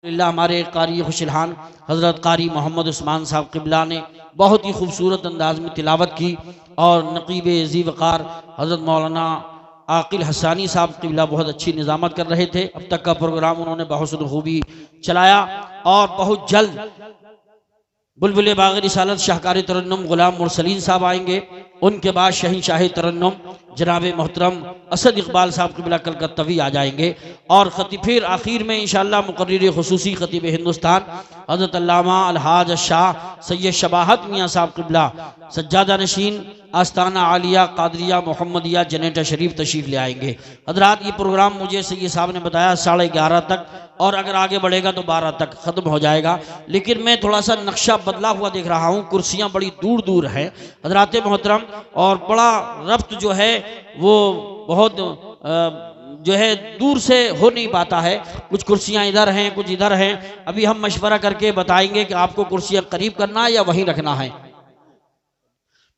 हमारे कारी खुशहान हज़रत कारी मोहम्मद उस्मान साहब क़िबला ने बहुत ही खूबसूरत अंदाज में तिलावत की और नक़ीब ज़ी वक़ार हज़रत मौलाना आकिल हसानी साहब क़िबला बहुत अच्छी निज़ामत कर रहे थे। अब तक का प्रोग्राम उन्होंने बहुत खूबी चलाया और बहुत जल्द बुलबुल बाग़ रिसालत शाहकार तरन्नुम ग़ुलाम मुरसलीन साहब आएंगे। उनके बाद शहंशाह तरन्नुम जनाब मोहतरम असद इकबाल साहब क़िबला कलकत्तवी आ जाएंगे और फिर आखिर में इंशाअल्लाह मुक़र्रिर ख़ुसूसी ख़तीब हिंदुस्तान हज़रत अल्लामा अलहाज शाह सैयद शबाहत मियाँ साहब क़िबला सज्जादा नशीन आस्ताना आलिया कादरिया मोहम्मदिया जनेटा शरीफ तशरीफ़ ले आएंगे। हज़रात ये प्रोग्राम मुझे सैयद साहब ने बताया 11:30 तक और अगर आगे बढ़ेगा तो 12 तक ख़त्म हो जाएगा, लेकिन मैं थोड़ा सा नक्शा बदला हुआ देख रहा हूँ। कुर्सियाँ बड़ी दूर दूर हैं हज़रात मोहतरम और बड़ा रब्त जो है वो बहुत जो है दूर से हो नहीं पाता है। कुछ कुर्सियाँ इधर हैं कुछ इधर हैं। अभी हम मशवरा करके बताएंगे कि आपको कुर्सियाँ करीब करना है या वहीं रखना है।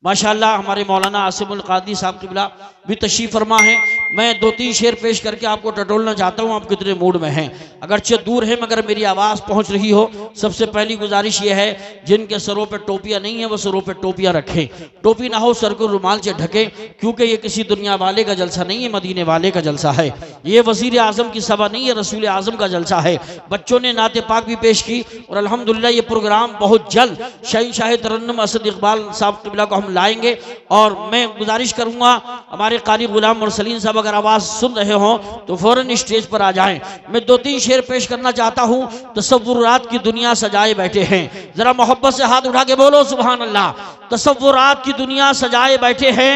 माशाअल्लाह हमारे मौलाना आसिमुल क़ादी साहब क़िबला भी तशरीफ़ फरमा है। मैं 2-3 शेर पेश करके आपको टटोलना चाहता हूँ, आप कितने मूड में हैं। अगरचे दूर है मगर मेरी आवाज़ पहुँच रही हो। सबसे पहली गुजारिश ये है जिनके सरों पे टोपियाँ नहीं है वो सरों पे टोपियाँ रखें, टोपी ना हो सर को रुमाल से ढकें, क्योंकि ये किसी दुनिया वाले का जलसा नहीं है, मदीने वाले का जलसा है। ये वज़ीर आज़म की सभा नहीं है, रसूल आज़म का जलसा है। बच्चों ने नाते पाक भी पेश की और अल्हम्दुलिल्लाह ये प्रोग्राम बहुत जल्द शहंशाह तरन्नुम असद इकबाल साहब क़िबला को हम लाएंगे। और मैं गुजारिश करूंगा हमारे कारी ग़ुलाम मुरसलीन साहब अगर आवाज़ सुन रहे हो तो फौरन स्टेज पर आ जाएं। मैं 2-3 शेर पेश करना चाहता हूं। तसव्वुरात की दुनिया सजाए बैठे हैं, जरा मोहब्बत से हाथ उठा के बोलो सुभान अल्लाह। तसव्वुरात की दुनिया सजाए बैठे हैं,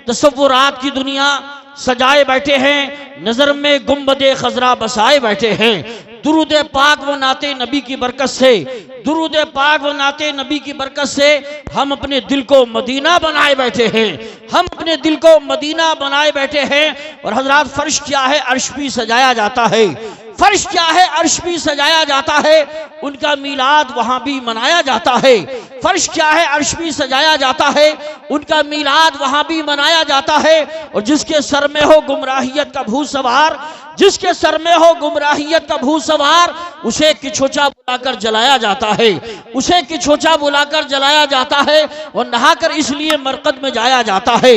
तसव्वुरात की दुनिया सजाए बैठे हैं, नजर में गुंबदे खजरा बसाए बैठे हैं। दुरूद पाक व नाते नबी की बरकत से, दुरूद पाक व नाते नबी की बरकत से हम अपने दिल को मदीना बनाए बैठे हैं, हम अपने दिल को मदीना बनाए बैठे हैं। और हजरात फर्श क्या है अर्श भी सजाया जाता है, फर्श क्या है अर्श भी सजाया जाता है, उनका मीलाद वहां भी मनाया जाता है। फर्श क्या है अर्श भी सजाया जाता है, उनका मीलाद वहां भी मनाया जाता है। और जिसके सर में हो गुमराहियत का भूत सवार, जिसके सर में हो गुमराहियत का भूत सवार, उसे किछोचा बुलाकर जलाया जाता है, उसे किछोचा बुलाकर जलाया जाता है। और नहाकर इसलिए मरकद में जाया जाता है,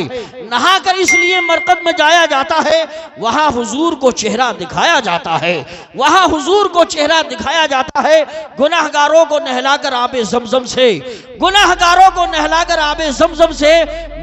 नहाकर इसलिए मरकद में जाया जाता है, वहां हुजूर को चेहरा दिखाया जाता है, वहां हुजूर को चेहरा दिखाया जाता है। गुनाहगारों को नहलाकर आबे ज़मज़म से, गुनाहगारों को नहलाकर आबे ज़मज़म से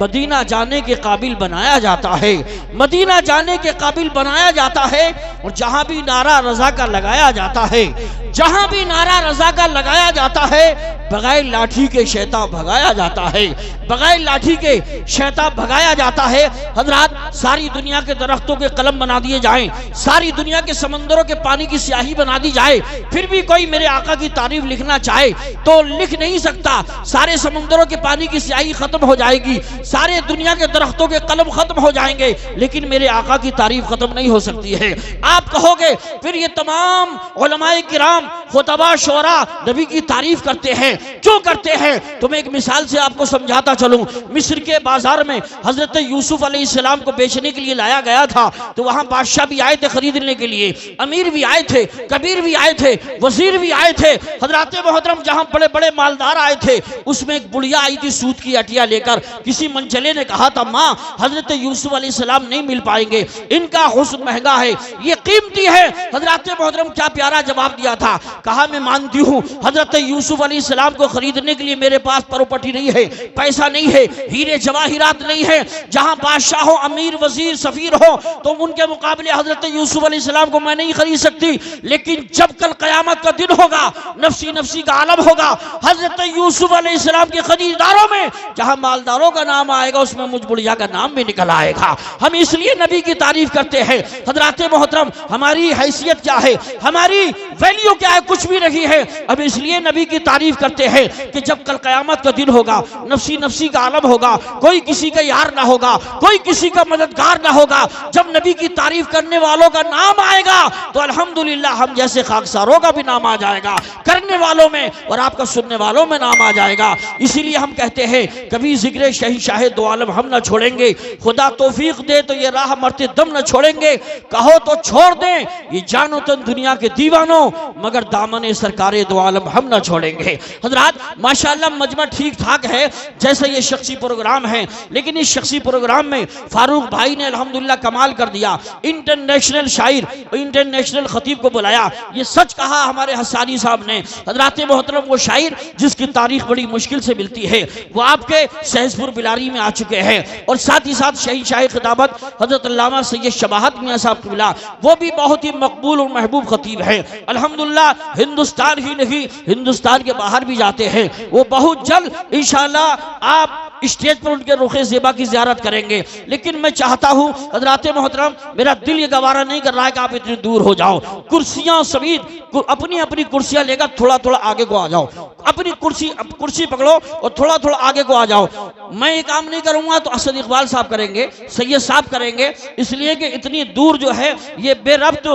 मदीना जाने के काबिल बनाया जाता है, मदीना जाने के काबिल बनाया जाता है। और जहां भी नारा रज़ा का लगाया जाता है, जहां भी नारा रज़ा का लगाया जाता है, बगैर लाठी के शैतान भगाया जाता है, बगैर लाठी के शैतान भगाया जाता है। हजरात सारी दुनिया के दरख्तों के कलम बना दिए जाएं, सारी दुनिया के समंदरों के पानी की स्याही बना दी जाए, फिर भी कोई मेरे आका की तारीफ लिखना चाहे तो लिख नहीं सकता। सारे समंदरों के पानी की स्याही खत्म हो जाएगी, सारे दुनिया के दरख्तों के कलम खत्म हो जाएंगे, लेकिन मेरे आका की तारीफ खत्म नहीं हो सकती है। आप कहोगे फिर ये तमाम उलमाए किराम खुतबा शोरा नबी की तारीफ करते हैं, क्यों करते हैं? तो मैं एक मिसाल से आपको समझाता चलूं। मिस्र के बाजार में हजरत यूसुफ अलैहिस्सलाम को बेचने के लिए लाया गया था, तो वहां बादशाह भी आए थे खरीदने के लिए, अमीर भी आए थे, कबीर भी आए थे, वजीर भी आए थे। हजरत मोहतरम जहां बड़े बड़े मालदार आए थे, उसमें एक बुढ़िया आई थी सूत की अटिया लेकर। किसी मंचले ने कहा था माँ हजरत यूसुफ अलैहिस्सलाम नहीं मिल पाएंगे, इनका हुस्न महंगा है, ये कीमती है। हजरत मोहतरम क्या प्यारा जवाब दिया था, कहा मैं मानती हूँ हजरत यूसुफ अलैहिस्सलाम को खरीदने के लिए मेरे पास प्रॉपर्टी नहीं है, पैसा नहीं है, हीरे जवाहिरात नहीं है। जहां बादशाह हो, अमीर, वजीर, सफीर हो, तो उनके मुकाबले हजरत यूसुफ अलैहिस्सलाम को मैं नहीं खरीद सकती। लेकिन जब कल कयामत का दिन होगा, नफसी नफसी का आलम होगा, हजरत यूसुफ अलैहिस्सलाम के खरीदारों में जहां मालदारों का नाम आएगा, उसमें मुझ बुढ़िया का नाम भी निकल आएगा। हम इसलिए नबी की तारीफ करते हैं। हजरत मोहतरम हमारी हैसियत क्या है, हमारी वैल्यू क्या है, कुछ भी नहीं है। अब इसलिए नबी की तारीफ करते हैं कि जब कल कयामत का दिन होगा, नफसी नफसी का आलम होगा, कोई किसी का यार ना होगा, कोई किसी का मददगार ना होगा। जब नबी की तारीफ करने वालों का नाम आएगा तो अल्हम्दुलिल्लाह हम जैसे खाकसारों का भी नाम नाम आ जाएगा, करने वालों में और आपका सुनने वालों में नाम आ जाएगा। इसीलिए हम कहते हैं कभी जिक्र शहंशाह दो आलम हम न छोड़ेंगे, खुदा तौफीक दे तो ये राह मरते दम न छोड़ेंगे, कहो तो छोड़ दें ये जानो तन दुनिया के दीवानों, मगर दामन सरकारे दो आलम हम न छोड़ेंगे। हजरात माशाअल्लाह मजमा ठीक ठाक है जैसे ये शख्सी प्रोग्राम है, लेकिन इस शख्सी प्रोग्राम में फारूक भाई ने अल्हम्दुलिल्लाह कमाल कर दिया। इंटरनेशनल शायर, इंटरनेशनल खतीब को बुलाया। ये सच कहा हमारे हसानी साहब ने। हजरात मोहतरम वो शायर जिसकी तारीख बड़ी मुश्किल से मिलती है वो आपके सहसपुर बिलारी में आ चुके हैं, और साथ ही साथ शहंशाह खिताबत हजरत अल्लामा सैयद शबाहत मियां साहब क़िबला वो भी बहुत ही मकबूल और महबूब खतीब है। अल्हम्दुलिल्लाह हिंदुस्तान ही नहीं हिंदुस्तान के बाहर भी जाते हैं। वो बहुत जल्द इंशाअल्लाह आप स्टेज पर उनके रुखे ज़ेबा की ज़ियारत करेंगे। लेकिन मैं चाहता हूँ हजरात मोहतरम, मेरा दिल ये गवारा नहीं कर रहा है कि आप इतनी दूर हो जाओ, कुर्सियां समेत अपनी अपनी कुर्सियां लेकर थोड़ा थोड़ा आगे को आ जाओ, अपनी कुर्सी पकड़ो और थोड़ा थोड़ा आगे को आ जाओ। मैं ये काम नहीं करूंगा तो असद इकबाल साहब करेंगे, सैयद साहब करेंगे, इसलिए कि इतनी दूर जो है ये बेरब्त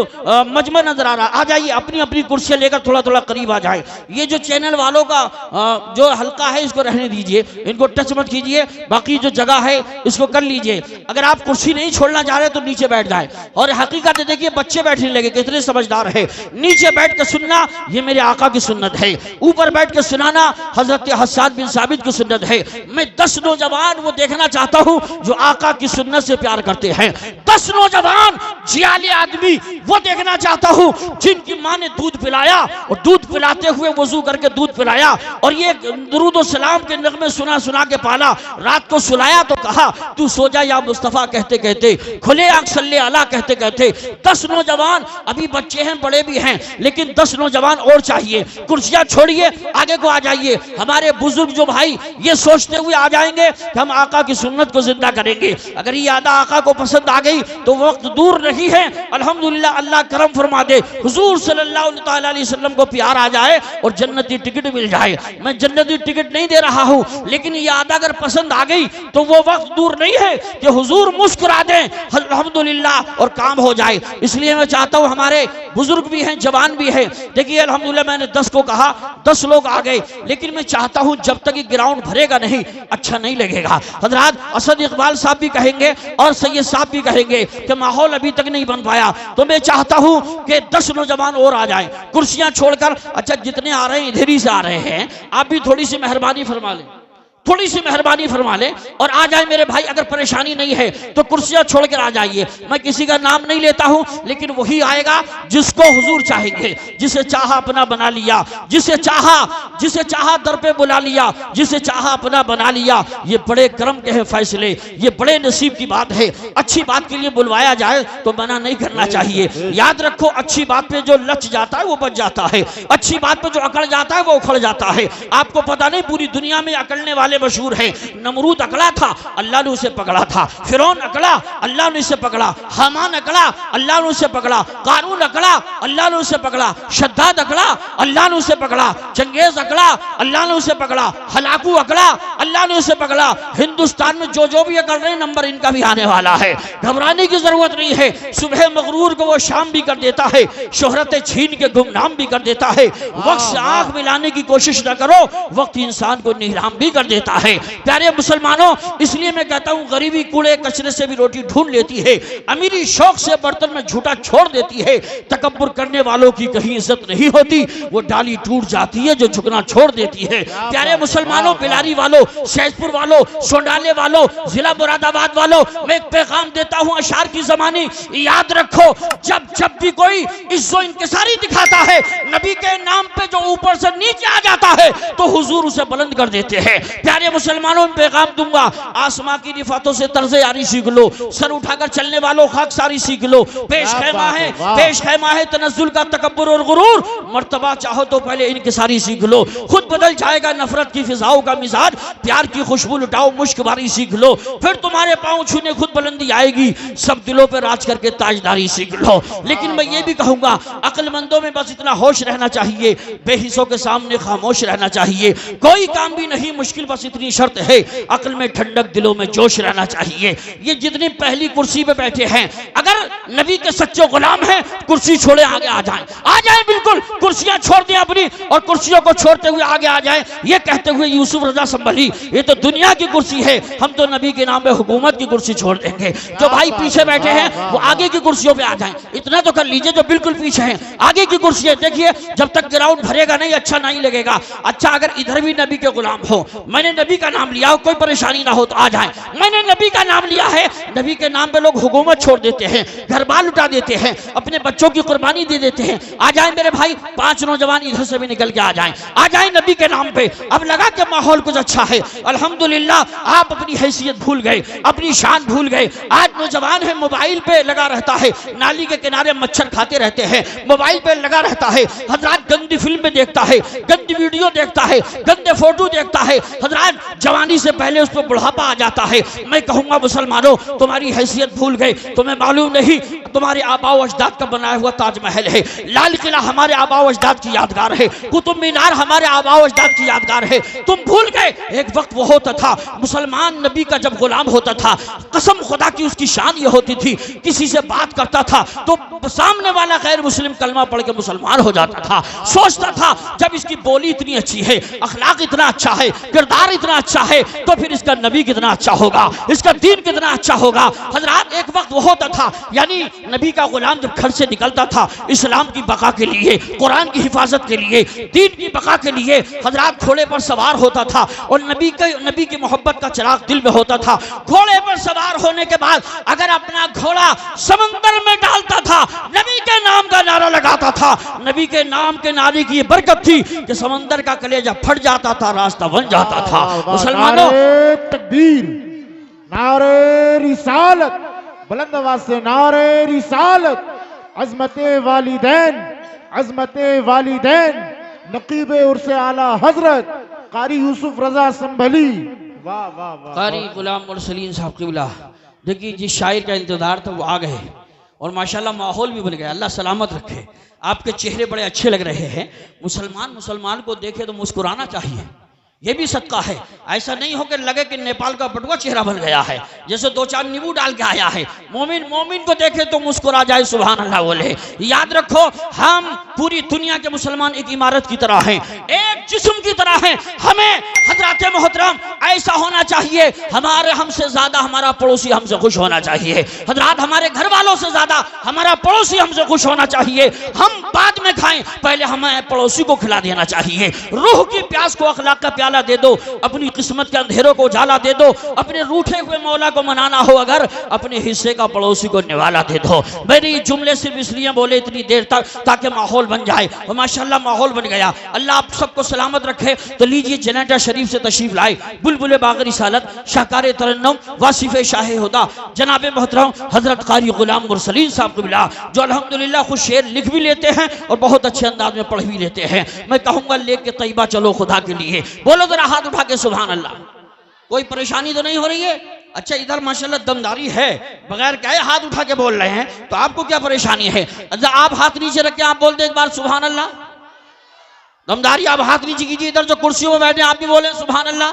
मजमा नजर आ रहा। आ जाइए अपनी अपनी कुर्सियां लेकर थोड़ा थोड़ा करीब आ जाए। ये जो चैनल वालों का जो हल्का है इसको रहने दीजिए, इनको टच मत कीजिए, बाकी जो जगह है इसको कर लीजिए। अगर आप कुर्सी नहीं छोड़ना चाह रहे तो नीचे बैठ जाए। और हकीकत देखिए बच्चे बैठने लगे कितने समझदार है। नीचे बैठ कर सुनना ये मेरे आका की सुन्नत है, ऊपर बैठ कर सुनाना हजरत हस्सान बिन साबित की सुन्नत है। मैं 10 नौजवान वो देखना चाहता हूँ जो आका की सुन्नत से प्यार करते हैं। 10 नौजवान जियाले आदमी वो देखना चाहता हूँ जिनकी माँ ने दूध पिलाया और दूध पिलाते हुए वजू करके दूध पिलाया और ये दुरूद और सलाम के नगमे सुना सुना के पाला। रात को सुलाया तो कहा तू सो जा या मुस्तफा कहते कहते, खुले आंख सल्ले अला कहते कहते। 10 नौजवान अभी बच्चे हैं बड़े भी हैं, लेकिन 10 नौजवान और चाहिए। कुर्सियां छोड़िए आगे को आ जाइए। हमारे बुजुर्ग जो भाई ये सोचते हुए आ जाएंगे कि हम आका की सुन्नत को जिंदा करेंगे। अगर ये यादा आका को पसंद आ गई तो वक्त दूर नहीं है। अल्हम्दुलिल्लाह अल्लाह करम फरमा दे, हुजूर सल्लल्लाहु अलैहि वसल्लम को प्यार आ जाए और जन्नती टिकट मिल जाए। मैं जन्नती टिकट नहीं दे रहा हूँ, लेकिन ये यादा अगर पसंद आ गई तो वो वक्त दूर नहीं है कि हुजूर मुस्कुरा दें अल्हम्दुलिल्लाह और काम हो जाए। इसलिए मैं चाहता हूँ हमारे बुजुर्ग भी हैं जवान भी हैं। देखिए अल्हम्दुलिल्लाह मैंने 10 को कहा, 10 लोग आ गए, लेकिन मैं चाहता हूं जब तक ये ग्राउंड भरेगा नहीं अच्छा नहीं लगेगा। हजरात असद इकबाल साहब भी कहेंगे और सैयद साहब भी कहेंगे कि माहौल अभी तक नहीं बन पाया, तो मैं चाहता हूं कि 10 नौजवान और आ जाएं कुर्सियां छोड़कर। अच्छा जितने आ रहे हैं इधर ही से आ रहे हैं, आप भी थोड़ी सी मेहरबानी फरमा लें, थोड़ी सी मेहरबानी फरमा ले और आ जाए मेरे भाई। अगर परेशानी नहीं है तो कुर्सियां छोड़कर आ जाइए। मैं किसी का नाम नहीं लेता हूं, लेकिन वही आएगा जिसको हुजूर चाहेंगे, जिसे चाहा अपना बना लिया, जिसे चाहा दर पे बुला लिया, जिसे चाहा अपना बना लिया। ये बड़े करम के हैं फैसले, ये बड़े नसीब की बात है। अच्छी बात के लिए बुलवाया जाए तो मना नहीं करना चाहिए। याद रखो अच्छी बात पे जो लच जाता है वो बच जाता है, अच्छी बात पे जो अकड़ जाता है वो उखड़ जाता है। आपको पता नहीं पूरी दुनिया में अकड़ने वाले मशहूर है। नमरूद अकड़ा था, अल्लाह ने उसे पकड़ा था। फिरौन अकड़ा, अल्लाह ने उसे पकड़ा। हामान अकड़ा, अल्लाह ने उसे पकड़ा। कारून अकड़ा, अल्लाह ने उसे पकड़ा। शद्दाद अकड़ा, अल्लाह ने उसे पकड़ा। चंगेज अकड़ा, अल्लाह ने उसे पकड़ा। हलाकू अकड़ा, अल्लाह ने उसे पकड़ा। हिंदुस्तान में जो भी अकड़ रहे नंबर इनका भी आने वाला है, घबराने की जरूरत नहीं है। सुबह मगरूर को वो शाम भी कर देता है, शोहरत छीन के गुमनाम भी कर देता है। वक्त से आंख मिलाने की कोशिश न करो, वक्त इंसान को नीलाम भी कर देता है। प्यारे मुसलमानों, इसलिए मैं कहता हूं गरीबी कूड़े कचरे से भी रोटी ढूंढ लेती है, अमीरी शौक से बर्तन में झूठा छोड़ देती है। तकब्बुर करने वालों की कहीं इज्जत नहीं होती, वो डाली टूट जाती है जो झुकना छोड़ देती है। प्यारे मुसलमानों, बिलारी वालों, सहसपुर वालों, सोंडाले वालों, जिला मुरादाबाद वालों, मैं एक पैगाम देता हूं अशार की ज़मानी। याद रखो जब भी कोई इज्जो इंकिसारी दिखाता है, नबी के नाम पे जो ऊपर से नीचे आ जाता है तो हुजूर उसे बुलंद कर देते हैं। प्यारे मुसलमानों में पैगाम दूंगा, आसमां की रिफातों से तर्ज़े यारी सीख लो, सर उठाकर चलने वालों खाकसारी सीख लो। पेश खैमा है तनज़्ज़ुल का तकब्बुर और गुरूर, मर्तबा चाहो तो पहले इनकिसारी सीख लो। खुद बदल जाएगा नफरत की फिजाओं का मिजाज, प्यार की खुशबू लुटाओ मुश्क बारी सीख लो। फिर तुम्हारे पाँव छूने खुद बुलंदी आएगी, सब दिलों पर राज करके ताजदारी सीख लो। लेकिन मैं ये भी कहूंगा अक्लमंदों में बस इतना होश रहना चाहिए, बेहिस्सों के सामने खामोश रहना चाहिए। कोई काम भी नहीं मुश्किल बस बस इतनी शर्त है, अक्ल में ठंडक, दिलों में जोश रहना चाहिए। ये जितनी पहली कुर्सी पे बैठे हैं, अगर नबी के सच्चे गुलाम हैं, कुर्सी छोड़े आगे आ जाएं, बिल्कुल कुर्सियां छोड़ दें अपनी और कुर्सियों को छोड़ते हुए आगे आ जाएं। ये कहते हुए यूसुफ रजा संभली, ये तो दुनिया की कुर्सी है, हम तो नबी के नाम पे हुकूमत की कुर्सी छोड़ देंगे। जो भाई पीछे बैठे हैं वो आगे की कुर्सियों पे आ जाएं। इतना तो कर लीजिए जो बिल्कुल पीछे हैं, आगे की कुर्सी है। देखिए जब तक ग्राउंड भरेगा नहीं, अच्छा नहीं लगेगा। अच्छा अगर इधर भी नबी के गुलाम हो, मैंने नबी का नाम लिया हो, कोई परेशानी ना हो तो आ जाए। मैंने नबी का नाम लिया है, नबी के नाम पे लोग हुकूमत छोड़ देते हैं, घर बार लुटा देते हैं, अपने बच्चों की कुर्बानी दे देते हैं। आ जाए मेरे भाई, 5 नौजवान इधर से भी निकल के आ जाए नबी के नाम पे। अब लगा कि माहौल कुछ अच्छा है, अल्हम्दुलिल्लाह। आप अपनी हैसियत भूल गए, अपनी शान भूल गए। आज नौजवान है, मोबाइल पे लगा रहता है, नाली के किनारे मच्छर खाते रहते हैं, मोबाइल पे लगा रहता है। हजरात गंदी फिल्म देखता है, गंदी वीडियो देखता है, गंदे फोटो देखता है। हजरात जवानी से पहले उस पर बुढ़ापा आ जाता है। मैं कहूंगा मुसलमानों, तुम्हारी हैसियत भूल गए। तुम्हें मालूम नहीं तुम्हारे आबाओ अजदाद का बनाया हुआ ताजमहल है, लाल किला हमारे आबाओ अजदाद की यादगार है, कुतुब मीनार हमारे आबाओ अजदाद की यादगार है। तुम भूल गए एक वक्त वो होता था, मुसलमान नबी का जब गुलाम होता था, कसम खुदा की उसकी शान ये होती थी, किसी से बात करता था तो सामने वाला गैर मुस्लिम कलमा पढ़ के मुसलमान हो जाता था। सोचता था जब इसकी बोली इतनी अच्छी है, अखलाक इतना अच्छा है, किरदार इतना अच्छा है, तो फिर इसका नबी कितना अच्छा होगा, इसका दीन कितना अच्छा होगा। हजरात एक वक्त वो होता था, यानी नबी का गुलाम जब घर से निकलता था इस्लाम की बका के लिए, कुरान की हिफाजत के लिए, दीन की बका के लिए, हजरात घोड़े पर सवार होता था और नबी की मोहब्बत का चिराग दिल में होता था। घोड़े पर सवार होने के बाद अगर अपना घोड़ा समंदर में डालता था, नबी के नाम का नारा लगाता था। नबी के नाम के नारे की ये बरकत थी कि समंदर का कलेजा फट जाता था, रास्ता बन जाता था। मुसलमानों, तकबीर, नारे रिसालत, बुलंद आवाज से नारे रिसालत, अज़मते वालिदैन, अज़मते वालिदैन, नकीब उर्से आला हजरत कारी यूसुफ रजा संभली। वाह वाह वाह, कारी गुलाम मुरसलीन साहब क़िबला। देखिए जिस शायर का इंतजार था वो आ गए और माशाल्लाह माहौल भी बन गया। अल्लाह सलामत रखे। आपके चेहरे बड़े अच्छे लग रहे हैं। मुसलमान को देखे तो मुस्कुराना चाहिए, ये भी सदका है। ऐसा नहीं हो कि लगे कि नेपाल का बटुआ चेहरा बन गया है, जैसे 2-4 नींबू डाल के आया है। मोमिन को देखे तो मुस्कुरा जाए, सुभान अल्लाह बोले। याद रखो, हम पूरी दुनिया के मुसलमान एक इमारत की तरह हैं, एक जिस्म की तरह हैं। हमें हजरात मोहतरम ऐसा होना चाहिए, हमसे ज्यादा हमारा पड़ोसी हमसे खुश होना चाहिए। हजरात हमारे घर वालों से ज्यादा हमारा पड़ोसी हमसे खुश होना चाहिए। हम बाद में खाएं, पहले हमें पड़ोसी को खिला देना चाहिए। रूह की प्यास को अखलाक का प्याला दे दो, अपनी किस्मत के अंधेरों को उजाला दे दो। अपने रूठे हुए मौला को मनाना हो अगर, अपने हिस्से का पड़ोसी को निवाला दे दो। मेरी जुमले सिर्फ इसलिए बोले इतनी देर तक ताकि माहौल बन जाए, और माशाल्लाह माहौल बन गया। अल्लाह आप सबको सलामत रखे। तो लीजिए जनेटा शरीफ से तशरीफ लाए बुलबुल बाग़ रिसालत, शाहकार तरन्नुम, वासिफ शाह हुदा, जनाब मोहतरम हजरत कारी गुलाम मुरसलीन साहब क़िबला, जो अल्हम्दुलिल्लाह खुद शेर लिख भी लेते हैं और बहुत अच्छे अंदाज में पढ़ भी लेते हैं। मैं कहूँगा लेके तैयबा चलो खुदा के लिए, बोलो जरा हाथ उठा के सुभान अल्लाह। कोई परेशानी तो नहीं हो रही है? अच्छा इधर माशाल्लाह दमदारी है, बगैर कहे हाथ उठा के बोल रहे हैं, तो आपको क्या परेशानी है? अच्छा आप हाथ नीचे रख के आप बोल दे एक बार सुभान अल्लाह। दमदारी, आप हाथ नीचे कीजिए। इधर जो कुर्सियों में बैठे आप भी बोले सुभान अल्लाह।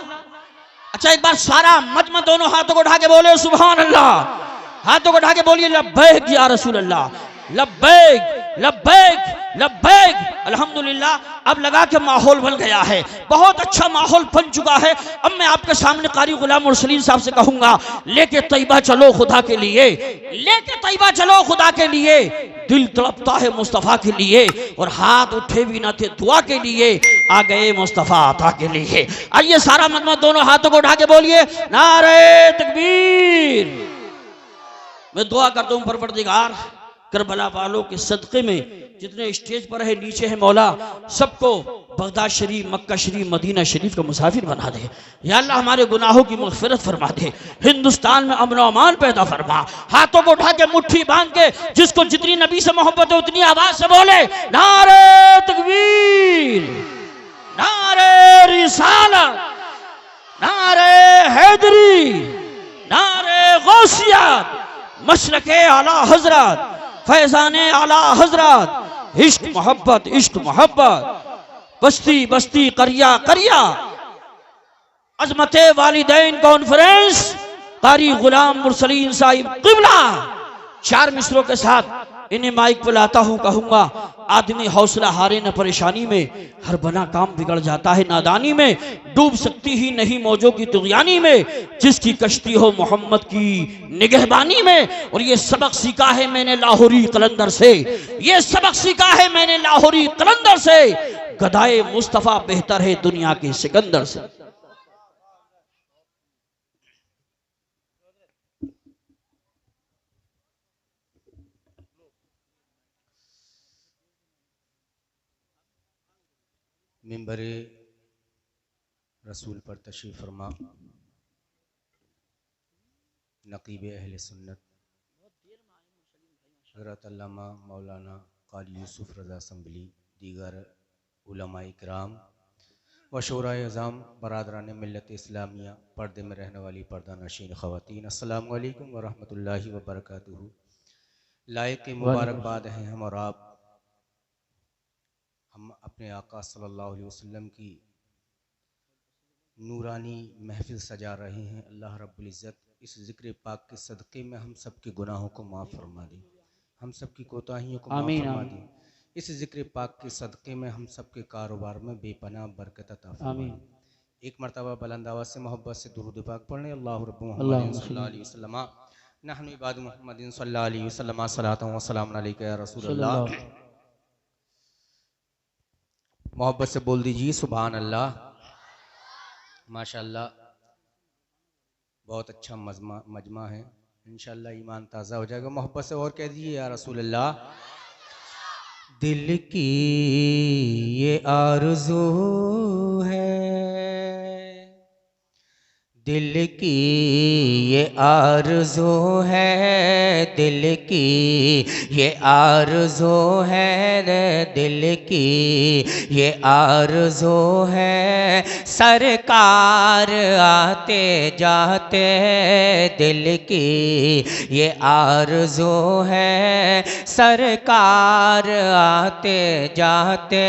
अच्छा एक बार सारा मजमा दोनों हाथों को उठा के बोले सुभान अल्लाह। हाथों को उठा के बोलिए लब्बैक या रसूल अल्लाह, लब्बैक लब्बैक लब्बैक। अल्हम्दुलिल्लाह अब लगा के माहौल बन गया है, बहुत अच्छा माहौल बन चुका है। अब मैं आपके सामने कारी गुलाम मुरसलीन साहब से कहूंगा, लेके तैयबा चलो खुदा के लिए, लेके तैयबा चलो खुदा के लिए। दिल तड़पता है मुस्तफ़ा के लिए और हाथ उठे भी ना थे दुआ के लिए, आ गए मुस्तफ़ा अता के लिए। आइए सारा मजमा दोनों हाथों को उठा के बोलिए नारे तकबीर। मैं दुआ करता हूँ परवरदिगार करबला वालों के सदक़े में जितने स्टेज पर है नीचे है मौला, सबको बगदाद शरीफ, मक्का शरीफ, मदीना शरीफ का मुसाफिर बना दे। या अल्लाह हमारे गुनाहों की मग़फ़िरत फरमा दे, हिंदुस्तान में अमन अमान पैदा फरमा। हाथों को उठा के मुट्ठी बांध के जिसको जितनी नबी से मोहब्बत है उतनी आवाज से बोले नारे तकबीर, नारे रिसालत, नारे हैदरी, नारे गौसियत, मशरक़े आला हजरत, फैज़ाने आला हजरत, इश्क मोहब्बत, बस्ती बस्ती, करिया करिया। अजमत वालिदैन कॉन्फ्रेंस कारी गुलाम मुरसलीन साहिब क़िबला 4 मिसरों के साथ इन्हें माइक पे लाता हूँ, कहूंगा आदमी हौसला हारे न परेशानी में, हर बना काम बिगड़ जाता है नादानी में, डूब सकती ही नहीं मौजों की तुग़यानी में, जिसकी कश्ती हो मोहम्मद की निगहबानी में। और ये सबक सीखा है मैंने लाहौरी कलंदर से, ये सबक सीखा है मैंने लाहौरी कलंदर से, गदाए मुस्तफ़ा बेहतर है दुनिया के सिकंदर से। मिंबर रसूल पर तशरीफ़ फरमा नक़ीब अहले सुन्नत हज़रत अल्लामा मौलाना क़ारी यूसुफ़ रज़ा असम्बली, दीगर उलमाए किराम व शोराए अज़ाम, बरादरान मिल्लत इस्लामिया, पर्दे में रहने वाली पर्दा नशीन ख़वातीन, अस्सलामु अलैकुम व रहमतुल्लाहि व बरकातुहू। लायक मुबारकबाद हैं हम और आप, हम अपने आका सल्लल्लाहु अलैहि वसल्लम की नूरानी महफिल सजा रहे हैं। अल्लाह रब्बुल इज़्ज़त इस ज़िक्र पाक के सदक़े में हम सब के गुनाहों को माफ़ फरमा दे, हम सब की कोताहियों को माफ़ फरमा दे। इस ज़िक्र पाक के सदक़े में हम सब के कारोबार में बेपनाह बरकत अता फरमा। एक मरतबा बुलंद आवाज़ से मोहब्बत से दुरूद पाक पढ़ने, अल्लाहु रब्बु मुहम्मदिन सल्लल्लाहु अलैहि वसल्लम नहनु इबादु मुहम्मदिन सल्लल्लाहु अलैहि वसल्लम सलातु व सलामुन अलैका या रसूलल्लाह। मोहब्बत से बोल दीजिए सुभान अल्लाह। माशाअल्लाह, बहुत अच्छा मजमा है, इंशाअल्लाह ईमान ताज़ा हो जाएगा। मोहब्बत से और कह दीजिए या रसूल अल्लाह। दिल की ये आरज़ू है, दिल की ये आरज़ू है, दिल की ये आरज़ू है, दिल की ये आरज़ू है, सरकार आते जाते, दिल की ये आरज़ू है, सरकार आते जाते,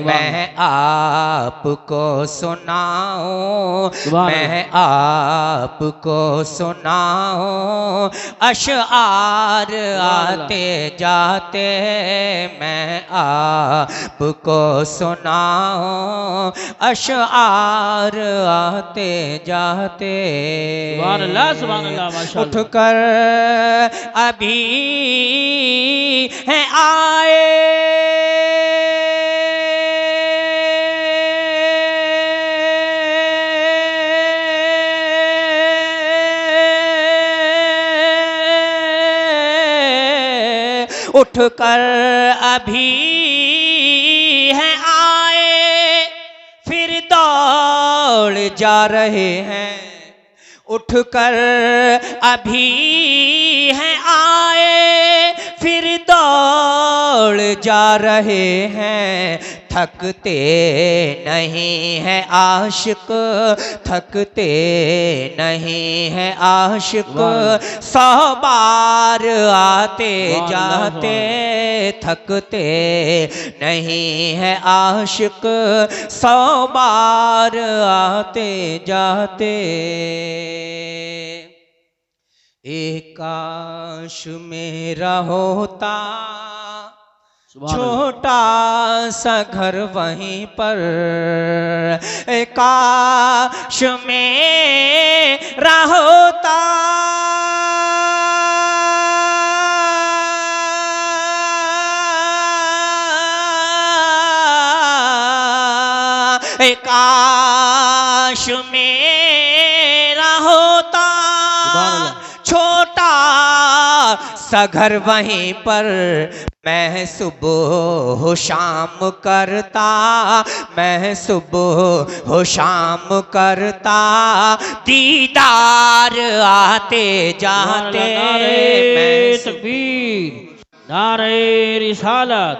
मैं आपको सुनाऊं, मैं आपको सुनाऊं, अशआर आते जाते, मैं आपको सुनाऊं, अशआर आते जाते। सुभान अल्लाह, सुभान अल्लाह, माशाअल्लाह। उठकर अभी हैं आए, उठकर अभी हैं आए, फिर दौड़ जा रहे हैं, उठकर अभी हैं आए, फिर दौड़ जा रहे हैं, थकते नहीं हैं आशिक, थकते नहीं हैं आशिक, 100 बार आते जाते, थकते नहीं हैं आशिक, 100 बार आते जाते। एक काश मेरा होता छोटा सा घर वहीं पर, काश मेरा होता काश मेरा होता छोटा सा घर वहीं पर, मैं सुबह शाम करता, मैं सुबह शाम करता, दीदार आते जाते। नारे तकबीर, नारे रिसालत,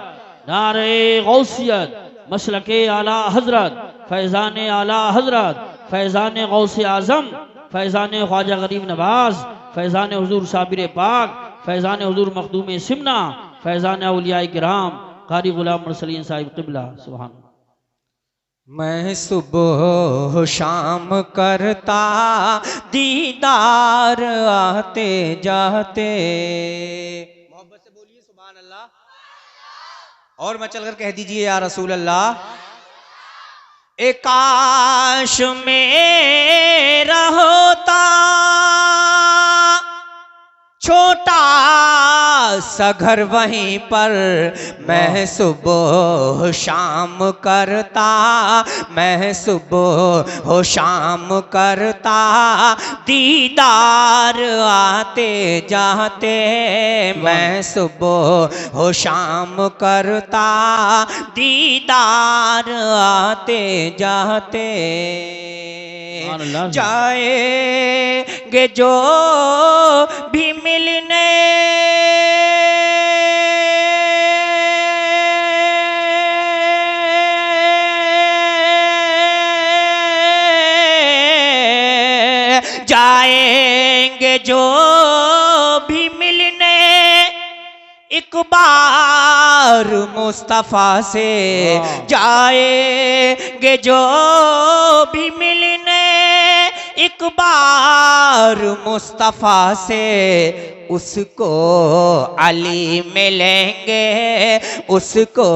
नारे गौसियत, मसलके आला हजरत, फैज़ान आला हजरत, फैज़ान गौसे आज़म, फैज़ान ख्वाजा गरीब नवाज, फैज़ान हुजूर साबिर पाक, फैज़ान हुजूर मखदूम सिमना, फैज़ान औलिया किराम, कारी गुलाम मुरसलीन साहिब क़िबला। सुभान। मैं सुबह शाम करता दीदार आते जाते। मोहब्बत से बोलिए सुभान अल्लाह। और मचल कर कह दीजिए या रसूल अल्लाह। एक काश मेरा होता छोटा सा घर वहीं पर, मैं सुबह शाम करता, मैं सुबह शाम करता दीदार आते जाते। मैं सुबह शाम करता दीदार आते जाते। जाएंगे जो भी मिलने जाएंगे जो भी मिलने एक बार मुस्तफा से। जाएंगे जो भी मिलने एक बार मुस्तफा से, उसको अली मिलेंगे, उसको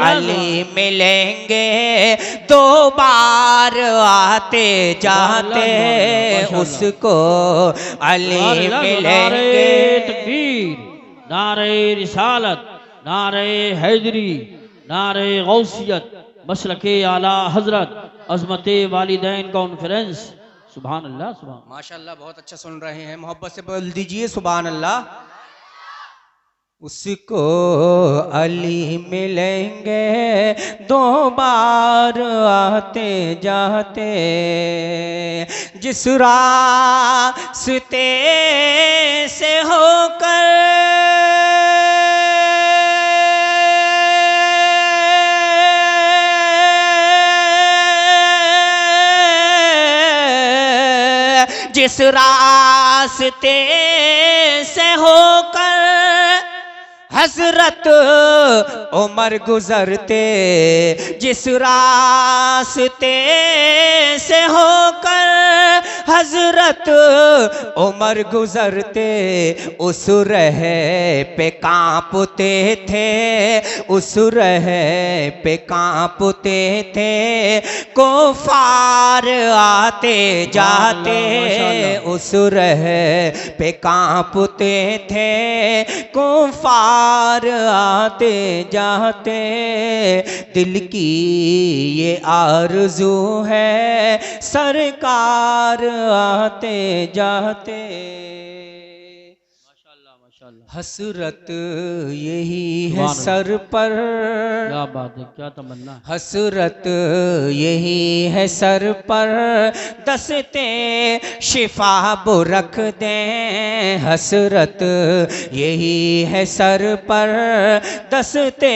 अली मिलेंगे। दो बार आते जाते उसको अली मिलेंगे। तकबीर, नारे रिसालत, नारे हैदरी, नारे गौसियत, मसलके आला हजरत, अजमते वालिदैन कॉन्फ्रेंस। सुभान अल्लाह, सुभान माशाअल्लाह, बहुत अच्छा सुन रहे हैं। मोहब्बत से बोल दीजिए सुभान अल्लाह। उसको अली मिलेंगे दो बार आते जाते। जिस रास्ते से होकर जिस रास्ते से होकर हजरत उमर गुजरते, जिस रास्ते से होकर हजरत उमर गुजरते, उस राह पे कांपते थे, उस राह पे कांपते थे। कुफार आते जाते उस राह पे कांपते थे। कुफार आते जाते दिल की ये आरज़ू है, सरकार आते जाते। हसरत यही है सर पर, क्या बात है, क्या तमन्ना। हसरत यही है सर पर, दस्ते शिफा वो रख दें। हसरत यही है सर पर, दस्ते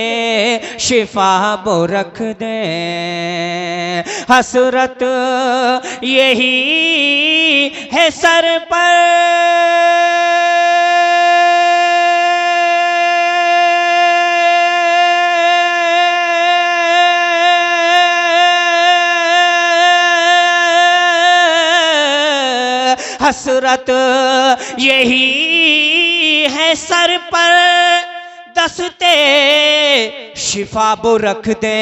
शिफा वो रख दें। हसरत यही है सर पर, हसरत यही है सर पर, दस्ते शिफा वो रख दे।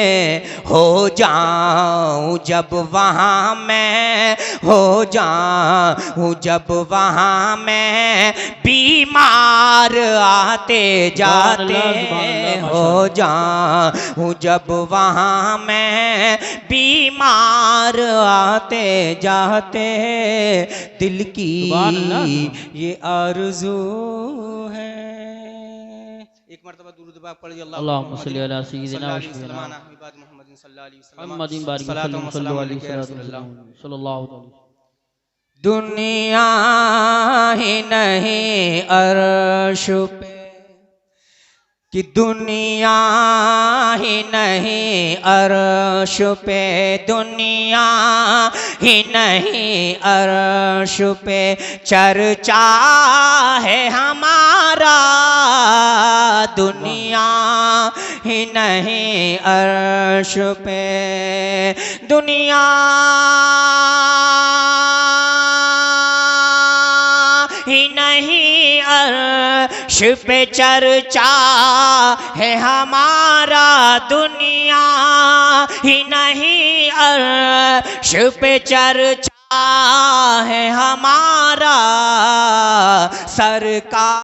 हो जाऊं जब वहाँ मैं, हो जाऊं जब वहाँ मैं, बीमार आते जाते। हो जाऊं जब वहाँ मैं, बीमार आते जाते। दिल की ये आरज़ू है। एक मर्तबा दुरूद पाक पढ़िए। अल्लाहुम्मा सल्ली अला सय्यिदिना व शफीना मुहम्मदिन बारिक सल्लल्लाहु अलैहि वसल्लम। दुनिया ही नहीं अर्श पे कि दुनिया ही नहीं अर्श पे, दुनिया ही नहीं अर्श पे चर्चा है हमारा, दुनिया ही नहीं अर्श पे, दुनिया ही नहीं अर्श पे चर्चा है हमारा, दुनिया ही नहीं अर्श पे चर्चा है हमारा, सरकार